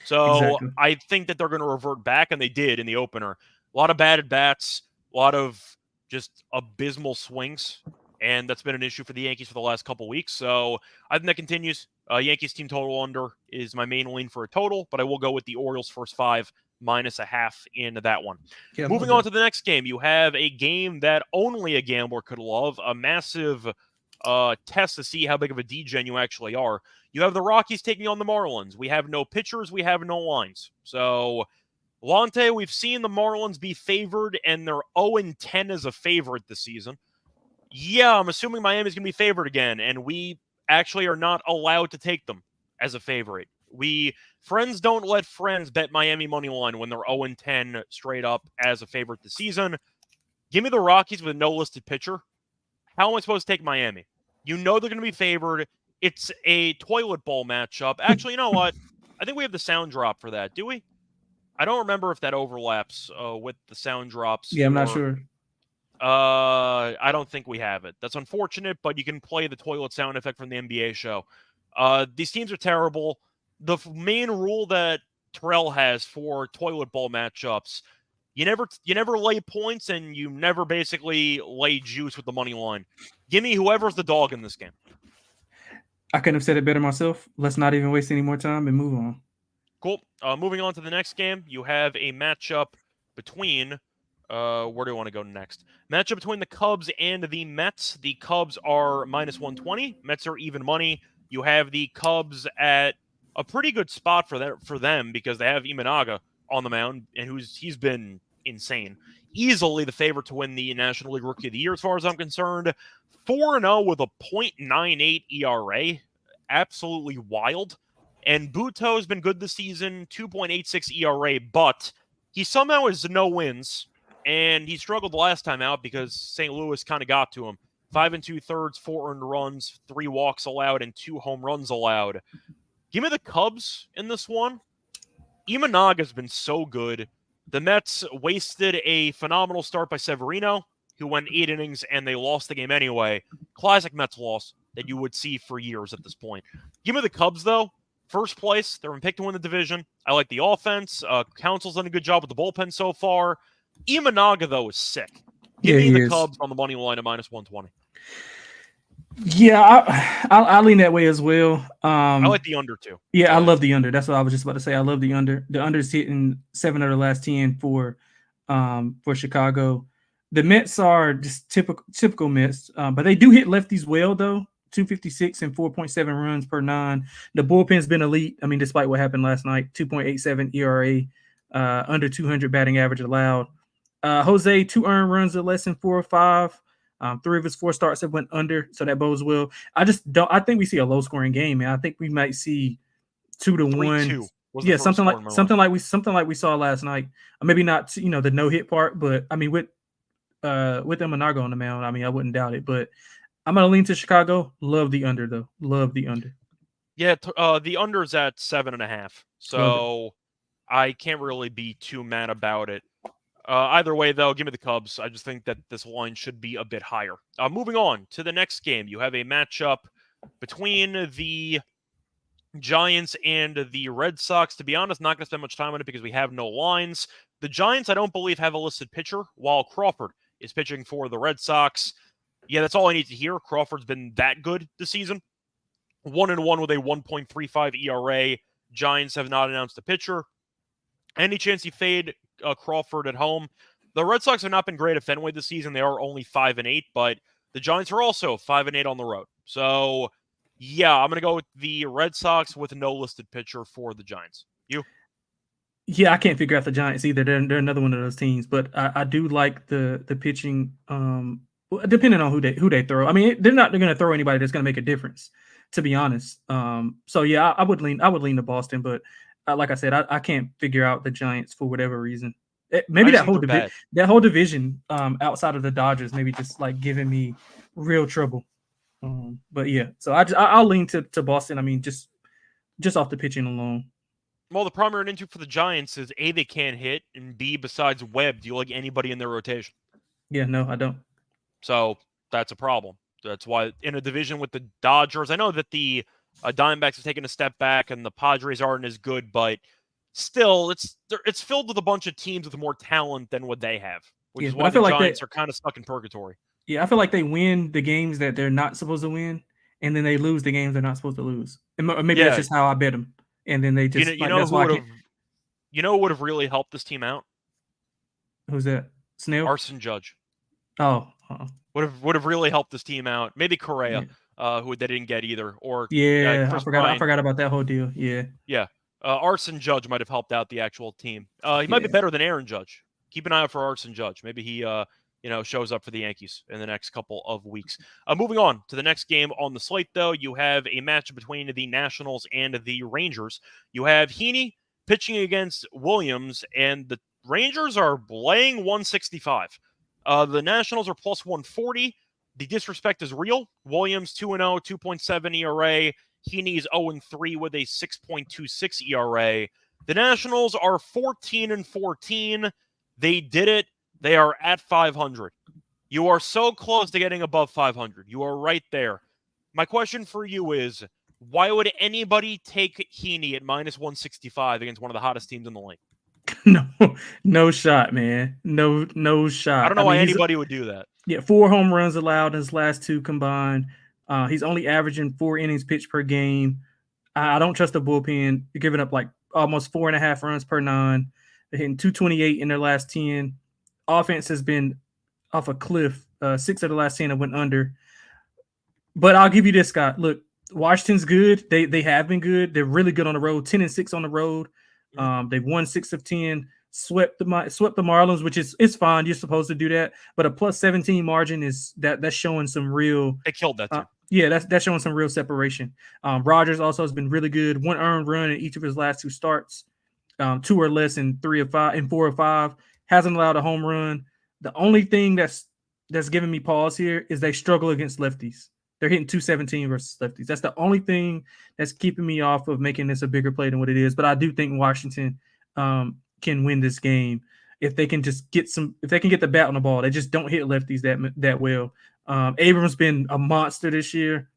S1: So I think that they're going to revert back, and they did in the opener. A lot of bad at-bats, a lot of just abysmal swings, and that's been an issue for the Yankees for the last couple weeks. So I think that continues. Yankees team total under is my main lean for a total, but I will go with the Orioles first 5 minus a half in that one. Yeah, moving on to the next game, you have a game that only a gambler could love, a massive test to see how big of a degen you actually are. You have the Rockies taking on the Marlins. We have no pitchers, we have no lines. So Lonte, we've seen the Marlins be favored, and they're 0-10 as a favorite this season. Yeah, I'm assuming Miami's going to be favored again, and we actually are not allowed to take them as a favorite. Friends don't let friends bet Miami money line when they're 0-10 straight up as a favorite this season. Give me the Rockies with no listed pitcher. How am I supposed to take Miami? You know they're going to be favored. It's a toilet bowl matchup. Actually, you know what? I think we have the sound drop for that. Do we? I don't remember if that overlaps with the sound drops.
S2: Yeah, I'm not sure.
S1: I don't think we have it. That's unfortunate, but you can play the toilet sound effect from the NBA show. These teams are terrible. The main rule that Terrell has for toilet bowl matchups, you never lay points, and you never basically lay juice with the money line. Give me whoever's the dog in this game.
S2: I couldn't have said it better myself. Let's not even waste any more time and move on.
S1: Cool. Moving on to the next game, you have a matchup between where do I want to go next? Matchup between the Cubs and the Mets. The Cubs are minus 120. Mets are even money. You have the Cubs at a pretty good spot for them because they have Imanaga on the mound, and he's been insane. Easily the favorite to win the National League Rookie of the Year as far as I'm concerned. 4-0 with a .98 ERA. Absolutely wild. And Buto's been good this season, 2.86 ERA, but he somehow has no wins. And he struggled the last time out because St. Louis kind of got to him. 5 2/3, 4 earned runs, 3 walks allowed, and 2 home runs allowed. Give me the Cubs in this one. Imanaga's been so good. The Mets wasted a phenomenal start by Severino, who went 8 innings, and they lost the game anyway. Classic Mets loss that you would see for years at this point. Give me the Cubs, though. First place, they're picked to win the division. I like the offense. Council's done a good job with the bullpen so far. Imanaga, though, is sick. Give me the Cubs on the money line at -120.
S2: Yeah, I lean that way as well.
S1: I like the under too.
S2: Yeah, I love the under. That's what I was just about to say. I love the under. The under's hitting 7 of the last 10 for Chicago. The Mets are just typical Mets, but they do hit lefties well though. 256 and 4.7 runs per 9. The bullpen's been elite. I mean, despite what happened last night, 2.87 ERA, under 200 batting average allowed. Jose, 2 earned runs at less than 4 or 5. 3 of his 4 starts have went under, so that bodes well. I think we see a low scoring game, man. I think we might see 2-1. Yeah, something like we saw last night. Maybe not, the no hit part, but I mean with Imanaga on the mound, I mean I wouldn't doubt it. But I'm gonna lean to Chicago. Love the under though. Love the under.
S1: Yeah, the under's at 7.5, so I can't really be too mad about it. Either way, though, give me the Cubs. I just think that this line should be a bit higher. Moving on to the next game, you have a matchup between the Giants and the Red Sox. To be honest, not going to spend much time on it because we have no lines. The Giants, I don't believe, have a listed pitcher, while Crawford is pitching for the Red Sox. Yeah, that's all I need to hear. Crawford's been that good this season. 1-1 with a 1.35 ERA. Giants have not announced a pitcher. Any chance you fade Crawford at home? The Red Sox have not been great at Fenway this season. They are only 5-8, but the Giants are also 5-8 on the road. So, yeah, I'm going to go with the Red Sox with no listed pitcher for the Giants. You?
S2: Yeah, I can't figure out the Giants either. They're another one of those teams, but I do like the pitching. Depending on who they throw. I mean, they're going to throw anybody that's going to make a difference, to be honest. So yeah, I would lean to Boston, but like I said, I can't figure out the Giants for whatever reason. Maybe that whole division outside of the Dodgers, maybe just like giving me real trouble. But yeah, so I'll lean to Boston. I mean, just off the pitching alone.
S1: Well, the problem we're into for the Giants is A, they can't hit, and B, besides Webb, do you like anybody in their rotation?
S2: Yeah, no, I don't.
S1: So that's a problem. That's why in a division with the Dodgers, I know that the Diamondbacks have taken a step back and the Padres aren't as good, but still, it's filled with a bunch of teams with more talent than what they have, which is why the Giants are kind of stuck in purgatory.
S2: Yeah, I feel like they win the games that they're not supposed to win, and then they lose the games they're not supposed to lose. And maybe that's just how I bet them. And then they just
S1: who would have really helped this team out?
S2: Who's that? Snell?
S1: Arson Judge.
S2: Oh,
S1: would have really helped this team out. Maybe Correa, who they didn't get either. Or
S2: I forgot about that whole deal. Yeah.
S1: Arson Judge might have helped out the actual team. He might be better than Aaron Judge. Keep an eye out for Arson Judge. Maybe he shows up for the Yankees in the next couple of weeks. Moving on to the next game on the slate, though, you have a match between the Nationals and the Rangers. You have Heaney pitching against Williams, and the Rangers are laying 165. The Nationals are plus 140. The disrespect is real. Williams 2-0, 2.7 ERA. Heaney's 0-3 with a 6.26 ERA. The Nationals are 14-14. They did it. They are at 500. You are so close to getting above 500. You are right there. My question for you is, why would anybody take Heaney at -165 against one of the hottest teams in the league?
S2: No shot, man. No shot.
S1: I don't know why anybody would do that.
S2: Yeah, 4 home runs allowed in his last 2 combined. He's only averaging 4 innings pitched per game. I don't trust the bullpen. They're giving up like almost 4.5 runs per 9. They're hitting 228 in their last 10. Offense has been off a cliff. 6 of the last 10 have went under. But I'll give you this, Scott. Look, Washington's good. They have been good. They're really good on the road. 10-6 on the road. They've won 6 of 10. Swept the Marlins, which is fine. You're supposed to do that. But a plus 17 margin that's showing some real.
S1: They killed that too.
S2: Yeah, that's showing some real separation. Rogers also has been really good. 1 earned run in each of his last 2 starts. 2 or less in 3 of 5 and 4 of 5. Hasn't allowed a home run. The only thing that's that's giving me pause here is they struggle against lefties. They're hitting 217 versus lefties. That's the only thing that's keeping me off of making this a bigger play than what it is. But I do think Washington can win this game if they can just get the bat on the ball. They just don't hit lefties that well. Abrams been a monster this year.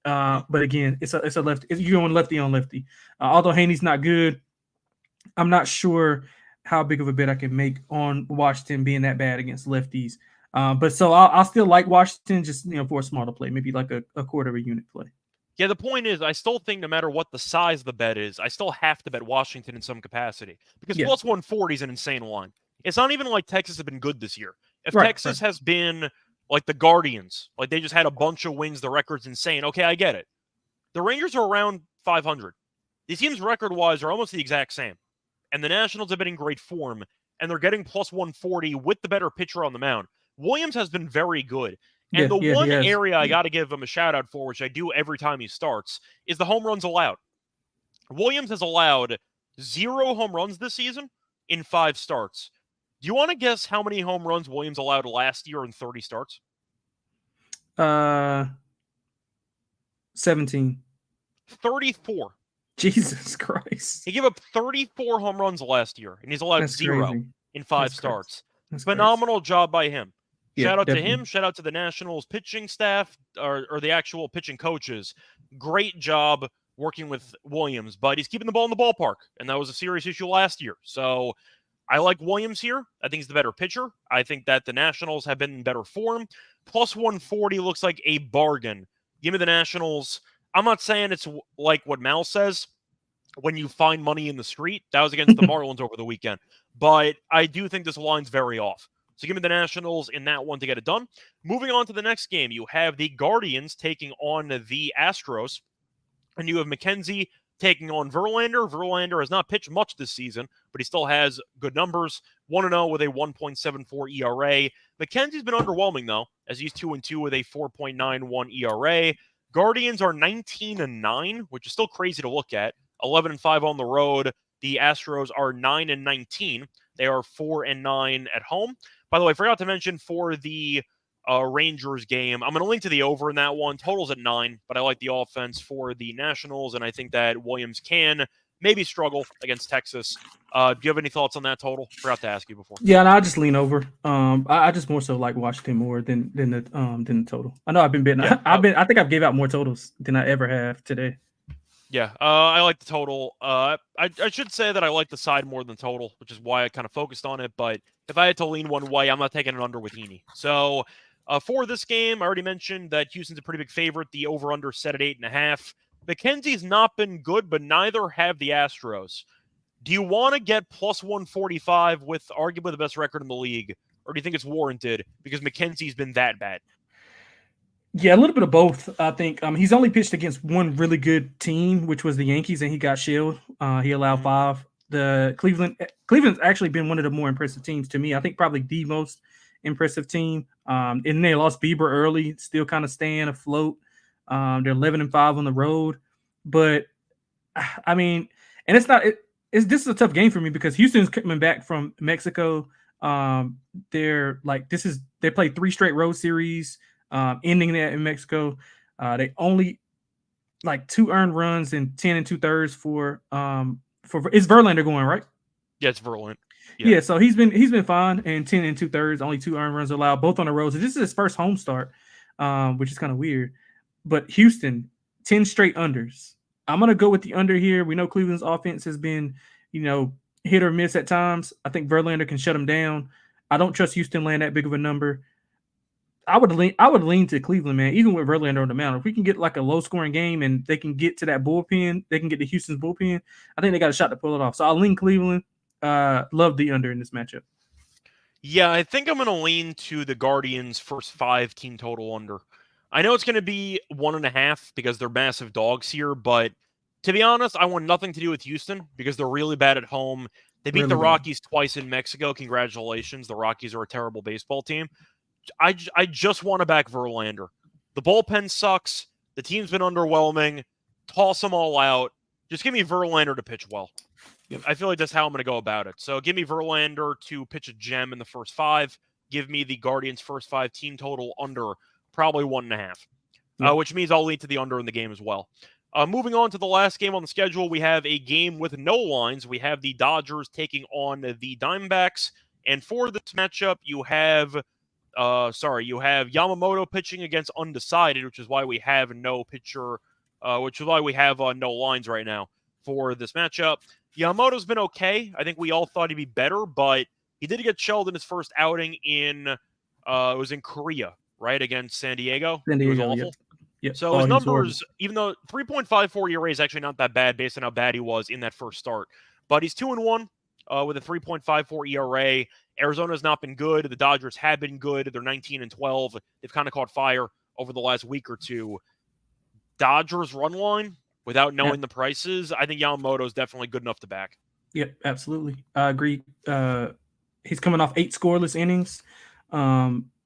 S2: But again, it's a lefty. You're going lefty on lefty. Although Haney's not good, I'm not sure how big of a bet I can make on Washington being that bad against lefties. But so I'll still like Washington, just for a smaller play, maybe like a quarter of a unit play.
S1: Yeah, the point is, I still think no matter what the size of the bet is, I still have to bet Washington in some capacity because plus 140 is an insane line. It's not even like Texas has been good this year. If Texas has been like the Guardians, like they just had a bunch of wins, the record's insane. Okay, I get it. The Rangers are around 500. These teams record-wise are almost the exact same. And the Nationals have been in great form, and they're getting plus 140 with the better pitcher on the mound. Williams has been very good. And the one area I got to give him a shout-out for, which I do every time he starts, is the home runs allowed. Williams has allowed 0 home runs this season in 5 starts. Do you want to guess how many home runs Williams allowed last year in 30 starts?
S2: 17.
S1: 34.
S2: Jesus Christ.
S1: He gave up 34 home runs last year, and he's allowed 0 in 5 starts. Phenomenal job by him. Shout out to him. Shout out to the Nationals pitching staff or the actual pitching coaches. Great job working with Williams, but he's keeping the ball in the ballpark, and that was a serious issue last year. So I like Williams here. I think he's the better pitcher. I think that the Nationals have been in better form. Plus 140 looks like a bargain. Give me the Nationals. I'm not saying it's like what Mal says, when you find money in the street. That was against the Marlins over the weekend. But I do think this line's very off. So give me the Nationals in that one to get it done. Moving on to the next game, you have the Guardians taking on the Astros. And you have McKenzie taking on Verlander. Verlander has not pitched much this season, but he still has good numbers. 1-0 with a 1.74 ERA. McKenzie's been underwhelming, though, as he's 2-2 with a 4.91 ERA. Guardians are 19-9, which is still crazy to look at. 11-5 on the road. The Astros are 9-19. They are 4-9 at home. By the way, I forgot to mention for the Rangers game, I'm going to link to the over in that one. Total's at 9, but I like the offense for the Nationals, and I think that Williams can maybe struggle against Texas. Do you have any thoughts on that total? Forgot to ask you before.
S2: Yeah, and I just lean over. I just more so like Washington more than the total. I know I've been betting. Yeah, I think I've gave out more totals than I ever have today.
S1: Yeah, I like the total. I should say that I like the side more than total, which is why I kind of focused on it. But if I had to lean one way, I'm not taking it under with Heaney. So for this game, I already mentioned that Houston's a pretty big favorite. The over-under set at 8.5. McKenzie's not been good, but neither have the Astros. Do you want to get plus 145 with arguably the best record in the league, or do you think it's warranted because McKenzie's been that bad?
S2: Yeah, a little bit of both, I think. He's only pitched against one really good team, which was the Yankees, and he got shelled. He allowed 5. The Cleveland's actually been one of the more impressive teams to me. I think probably the most impressive team. And they lost Bieber early, still kind of staying afloat. They're 11-5 on the road. But, I mean, and it's not this is a tough game for me because Houston's coming back from Mexico. They played 3 straight road series. Ending that in Mexico. They only 2 earned runs and 10 2/3 for is Verlander going, right?
S1: Yeah, it's Verlander.
S2: Yeah, so he's been fine and 10 2/3, only 2 earned runs allowed, both on the road. So this is his first home start, which is kind of weird. But Houston, 10 straight unders. I'm gonna go with the under here. We know Cleveland's offense has been, hit or miss at times. I think Verlander can shut him down. I don't trust Houston laying that big of a number. I would lean to Cleveland, man, even with Verlander on the mound. If we can get like a low-scoring game and they can get to that bullpen, they can get to Houston's bullpen, I think they got a shot to pull it off. So I'll lean Cleveland. Love the under in this matchup.
S1: Yeah, I think I'm going to lean to the Guardians' first 5 team total under. I know it's going to be 1.5 because they're massive dogs here, but to be honest, I want nothing to do with Houston because they're really bad at home. They beat the Rockies twice in Mexico. Congratulations. The Rockies are a terrible baseball team. I just want to back Verlander. The bullpen sucks. The team's been underwhelming. Toss them all out. Just give me Verlander to pitch well. Yep. I feel like that's how I'm going to go about it. So give me Verlander to pitch a gem in the first 5. give me the Guardians' first 5 team total under probably 1.5,
S2: Yep.
S1: which means I'll lead to the under in the game as well. Moving on to the last game on the schedule, we have a game with no lines. We have the Dodgers taking on the Diamondbacks. And for this matchup, you have Yamamoto pitching against undecided, which is why we have no pitcher, which is why we have no lines right now for this matchup. Yamamoto's been okay. I think we all thought he'd be better, but he did get shelled in his first outing it was in Korea, right, against San Diego.
S2: San Diego,
S1: it was awful.
S2: Yep.
S1: So his numbers, even though 3.54 ERA is actually not that bad based on how bad he was in that first start, but he's 2-1 with a 3.54 ERA. Arizona's not been good. The Dodgers have been good. They're 19-12. They've kind of caught fire over the last week or two. Dodgers run line, without knowing the prices, I think Yamamoto is definitely good enough to back.
S2: Yep, absolutely. I agree. He's coming off 8 scoreless innings.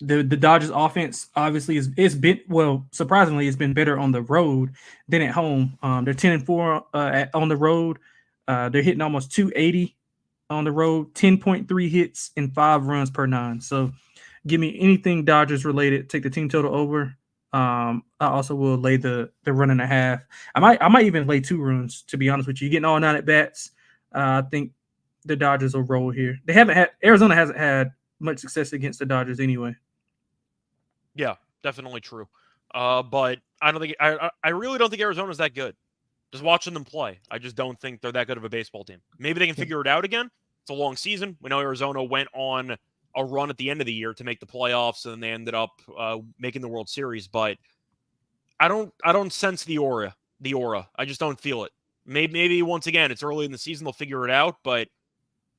S2: The Dodgers offense obviously is been, well, surprisingly, it's been better on the road than at home. They're 10-4 on the road. They're hitting almost 280 on the road, 10.3 hits and 5 runs per 9. So give me anything Dodgers related. Take the team total over. I also will lay the 1.5. I might even lay 2 runs, to be honest with you. You're getting all 9 at bats. I think the Dodgers will roll here. Arizona hasn't had much success against the Dodgers anyway.
S1: Yeah, definitely true. But I don't think I really don't think Arizona's that good. Just watching them play, I just don't think they're that good of a baseball team. Maybe they can figure it out again. It's a long season. We know Arizona went on a run at the end of the year to make the playoffs, and they ended up making the World Series. But I don't sense the aura. I just don't feel it. Maybe once again, it's early in the season, they'll figure it out. But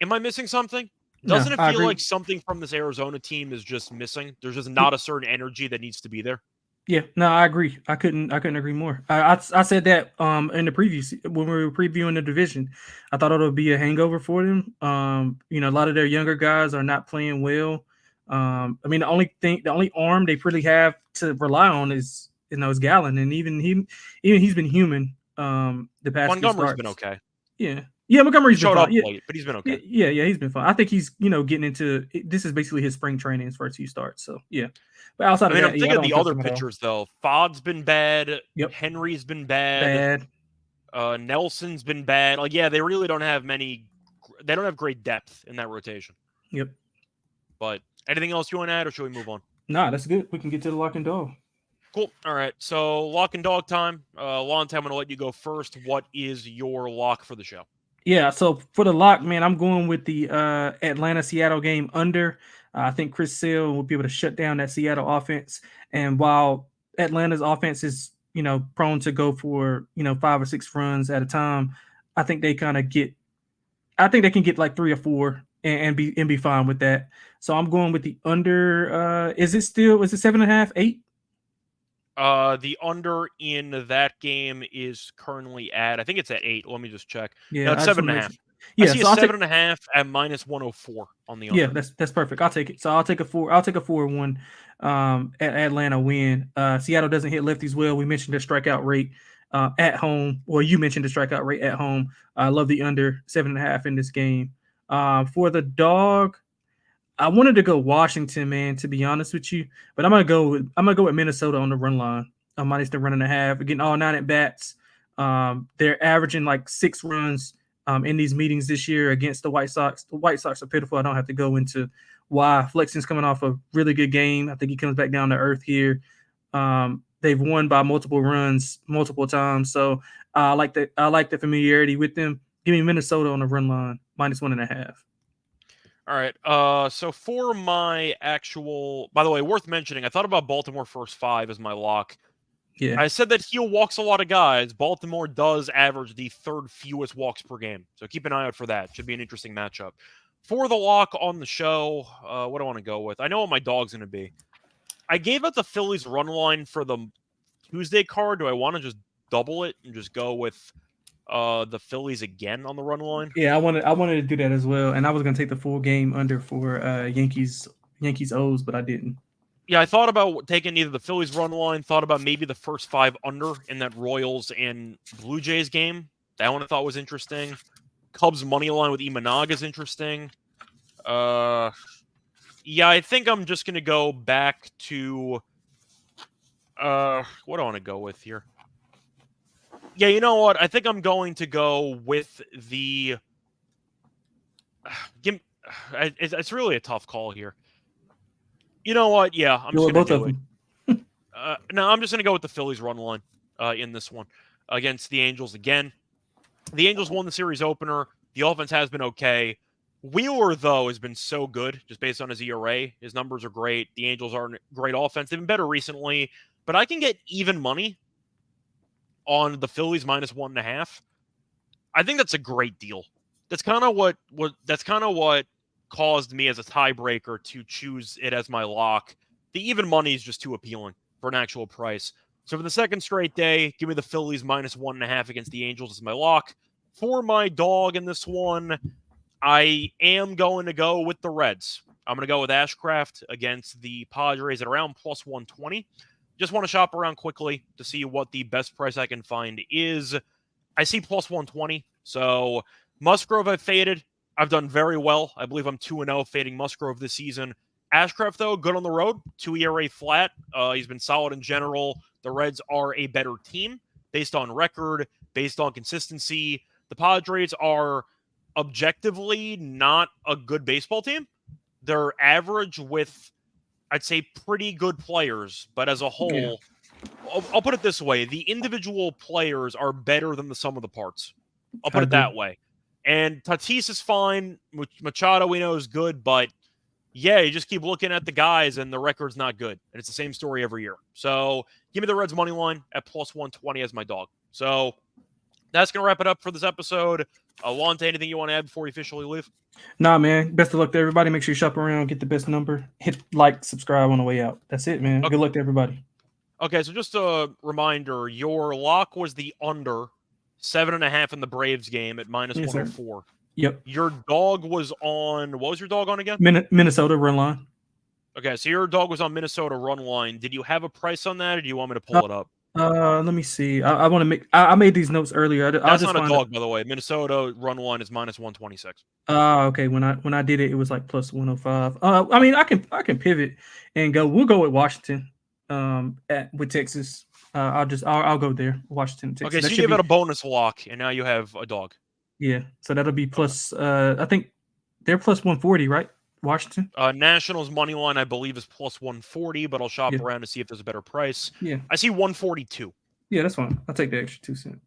S1: am I missing something? Doesn't it feel like something from this Arizona team is just missing? There's just not a certain energy that needs to be there.
S2: Yeah, no, I agree. I couldn't agree more. I said that in the previous when we were previewing the division. I thought it would be a hangover for them. A lot of their younger guys are not playing well. I mean, the only arm they really have to rely on is Gallen, and even he's been human. The past
S1: Montgomery's been okay.
S2: Yeah, Montgomery's
S1: showed
S2: been
S1: up
S2: fine.
S1: late, but he's been okay.
S2: Yeah, he's been fine. I think he's getting into this is basically his spring training, his first few starts. So yeah, but outside of that,
S1: I'm thinking of the other pitchers though. Fodd's been bad.
S2: Yep.
S1: Henry's been bad. Nelson's been bad. Like, yeah, they really don't have many. They don't have great depth in that rotation.
S2: Yep.
S1: But anything else you want to add, or should we move on?
S2: Nah, that's good. We can get to the lock and dog.
S1: Cool. All right. So lock and dog time. Lonte, I'm going to let you go first. What is your lock for the show?
S2: Yeah, so for the lock, man, I'm going with the Atlanta-Seattle game under. I think Chris Sale will be able to shut down that Seattle offense. And while Atlanta's offense is, prone to go for, 5 or 6 runs at a time, I think they can get like 3 or 4 and be fine with that. So I'm going with the under. Is it 7.5, 8?
S1: The under in that game is currently at, I think it's at 8. Let me just check.
S2: Yeah,
S1: no, it's 7.5.
S2: Yeah,
S1: I see so 7.5 at -104 on the under.
S2: Yeah, that's perfect. I'll take it. So I'll take a 4-1 Atlanta win. Seattle doesn't hit lefties well. We mentioned their strikeout rate at home. Well, you mentioned the strikeout rate at home. I love the under 7.5 in this game. For the dog, I wanted to go Washington, man, to be honest with you, but I'm gonna go with Minnesota on the run line. Minus the 1.5. We're getting all 9 at bats. They're averaging like 6 runs in these meetings this year against the White Sox. The White Sox are pitiful. I don't have to go into why. Flexen's coming off a really good game. I think he comes back down to earth here. They've won by multiple runs multiple times, so I like the familiarity with them. Give me Minnesota on the run line minus 1.5.
S1: All right. So for my actual, by the way, worth mentioning, I thought about Baltimore first 5 as my lock.
S2: Yeah.
S1: I said that Heel walks a lot of guys. Baltimore does average the 3rd fewest walks per game. So keep an eye out for that. Should be an interesting matchup. For the lock on the show, what do I want to go with? I know what my dog's going to be. I gave out the Phillies run line for the Tuesday card. Do I want to just double it and just go with the Phillies again on the run line?
S2: Yeah, I wanted to do that as well, and I was gonna take the full game under for Yankees O's, but I didn't.
S1: Yeah, I thought about taking either the Phillies run line, thought about maybe the first 5 under in that Royals and Blue Jays game. That one I thought was interesting. Cubs money line with Imanaga is interesting. Yeah, I think I'm just going to go back to what do I want to go with here? Yeah, you know what? I think I'm going to go with the it's really a tough call here. You know what? Yeah, I'm just going to do it. No, I'm just going to go with the Phillies run line in this one against the Angels again. The Angels won the series opener. The offense has been okay. Wheeler, though, has been so good just based on his ERA. His numbers are great. The Angels are a great offense. They've been better recently, but I can get even money on the Phillies minus 1.5. I think that's a great deal. That's kind of what caused me as a tiebreaker to choose it as my lock. The even money is just too appealing for an actual price. So for the second straight day, give me the Phillies minus 1.5 against the Angels as my lock. For my dog in this one, I am going to go with the Reds. I'm going to go with Ashcraft against the Padres at around plus 120. Just want to shop around quickly to see what the best price I can find is. I see plus 120. So Musgrove I've faded. I've done very well. I believe I'm 2-0 fading Musgrove this season. Ashcraft, though, good on the road. 2 ERA flat. He's been solid in general. The Reds are a better team based on record, based on consistency. The Padres are objectively not a good baseball team. They're average with, I'd say, pretty good players. But as a whole, I'll put it this way. The individual players are better than the sum of the parts. I'll put it that way. And Tatis is fine. Machado, we know, is good. But, yeah, you just keep looking at the guys, and the record's not good. And it's the same story every year. So give me the Reds money line at plus 120 as my dog. So that's going to wrap it up for this episode. Lonte, anything you want to add before we officially leave?
S2: Nah, man. Best of luck to everybody. Make sure you shop around, get the best number. Hit like, subscribe on the way out. That's it, man. Okay. Good luck to everybody.
S1: Okay, so just a reminder, your lock was the under 7.5 in the Braves game at minus 104.
S2: Yep.
S1: Your dog was on, what was your dog on again?
S2: Minnesota run line.
S1: Okay, so your dog was on Minnesota run line. Did you have a price on that, or do you want me to pull it up?
S2: Let me see. I want to make. I made these notes earlier.
S1: That's not a dog, by the way. Minnesota run line is minus 126.
S2: Okay. When I did it, it was like plus 105. I mean, I can pivot and go. We'll go with Washington. With Texas. I'll go there. Washington, Texas.
S1: Okay, so you give it a bonus lock, and now you have a dog.
S2: Yeah. So that'll be plus. I think they're plus 140, right? Washington.
S1: Nationals money line, I believe, is plus 140, but I'll shop around to see if there's a better price.
S2: Yeah.
S1: I see 142.
S2: Yeah, that's fine. I'll take the extra 2 cents.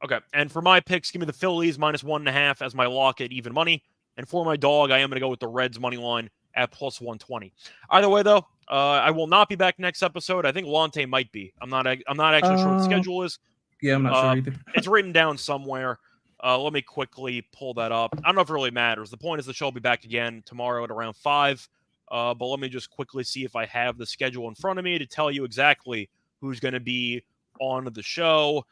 S1: Okay. And for my picks, give me the Phillies minus 1.5 as my lock at even money. And for my dog, I am going to go with the Reds money line at plus 120. Either way, though, I will not be back next episode. I think Lonte might be. I'm not actually sure what the schedule is.
S2: Yeah, I'm not sure either.
S1: It's written down somewhere. Let me quickly pull that up. I don't know if it really matters. The point is the show will be back again tomorrow at around 5. But let me just quickly see if I have the schedule in front of me to tell you exactly who's going to be on the show.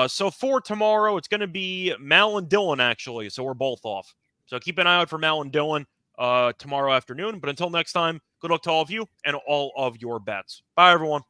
S1: So for tomorrow, it's going to be Mal and Dylan, actually. So we're both off. So keep an eye out for Mal and Dylan tomorrow afternoon. But until next time, good luck to all of you and all of your bets. Bye, everyone.